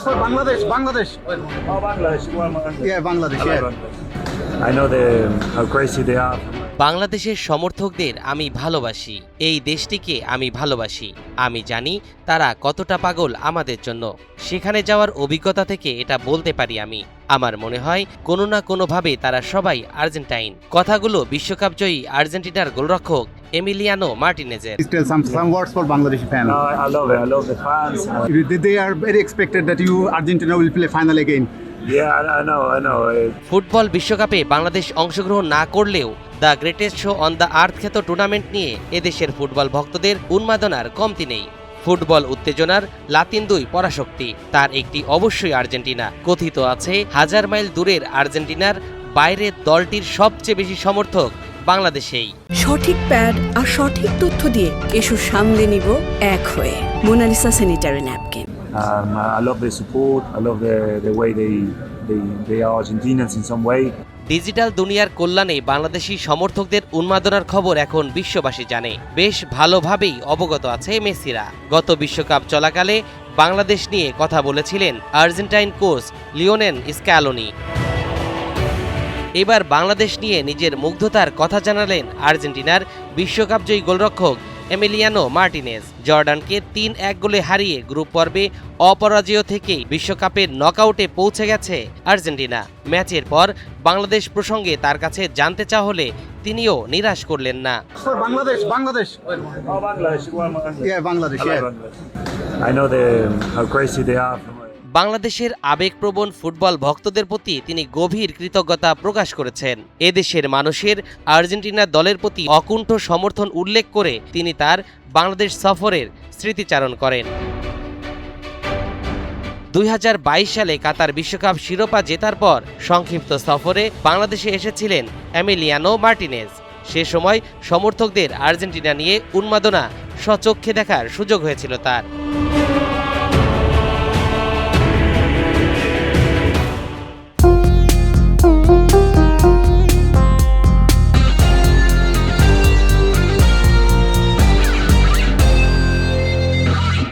for Bangladesh. Oh, Bangladesh. You want Bangladesh? Yeah, Bangladesh. I like Yeah. Bangladesh. I know how crazy they are. বাংলাদেশের সমর্থকদের আমি ভালোবাসি, এই দেশটিকে আমি ভালোবাসি। আমি জানি তারা কতটা পাগল আমাদের জন্য। সেখানে যাওয়ার অভিজ্ঞতা থেকে এটা বলতে পারি আমি। আমার মনে হয় কোনো না কোনোভাবে তারা সবাই আর্জেন্টাইন। কথাগুলো বিশ্বকাপ জয়ী আর্জেন্টিনার গোলরক্ষক Emiliano মার্টিনেজের। Please tell some words for Bangladeshi fans. No, I love it. I love the fans. They are very expected that Argentina will play final again. Yeah, I know. Football বিশ্বকাপে বাংলাদেশ অংশগ্রহণ না করলেও the greatest show on the earth খ্যাত tournament নিয়ে এদেশের football ভক্তদের উন্মাদনার কমতি নেই। ফুটবল উত্তেজনার লাতিন দুই পরাশক্তি, তার একটি অবশ্যই আর্জেন্টিনা। কথিত আছে হাজার মাইল দূরের আর্জেন্টিনার বাইরের দলটির সবচেয়ে বেশি সমর্থক বাংলাদেশেই। সঠিক প্যাড আর সঠিক তথ্য দিয়ে এসব সামলে নিব এক হয়ে। Monalisa sanitary napkin. I love their support. I love the way they are Argentinians in some way. Digital দুনিয়ার কল্যাণে বাংলাদেশি সমর্থকদের উন্মাদনার খবর এখন বিশ্ববাসী জানে। বেশ ভালোভাবেই অবগত আছে মেসিরা। গত বিশ্বকাপ চলাকালে বাংলাদেশ নিয়ে কথা বলেছিলেন আর্জেন্টাইন কোচ লিওনেল স্ক্যালোনি। এবার বাংলাদেশ নিয়ে নিজের মুগ্ধতার কথা জানালেন আর্জেন্টিনার বিশ্বকাপজয়ী গোলরক্ষক এমিলিয়ানো মার্টিনেজ। জর্ডানকে ৩-১ গোলে হারিয়ে গ্রুপ পর্বে অপরাজেয় থেকেই বিশ্বকাপের নকআউটে পৌঁছে গেছে আর্জেন্টিনা। ম্যাচের পর বাংলাদেশ প্রসঙ্গে তার কাছে জানতে চাওয়া হলে তিনিও নিরাশ করলেন না। For Bangladesh. Oh, Bangladesh. You want Bangladesh? Yeah, Bangladesh. I like Yeah. Bangladesh. I know how crazy they are. বাংলাদেশের আবেগপ্রবণ ফুটবল ভক্তদের প্রতি তিনি গভীর কৃতজ্ঞতা প্রকাশ করেছেন। এদেশের মানুষের আর্জেন্টিনা দলের প্রতি অকুণ্ঠ সমর্থন উল্লেখ করে তিনি তার বাংলাদেশ সফরের স্মৃতিচারণ করেন। ২০২২ সালে কাতার বিশ্বকাপ শিরোপা জেতার পর সংক্ষিপ্ত সফরে বাংলাদেশে এসেছিলেন এমিলিয়ানো মার্টিনেজ। সে সময় সমর্থকদের আর্জেন্টিনা নিয়ে উন্মাদনা স্বচক্ষে দেখার সুযোগ হয়েছিল তার।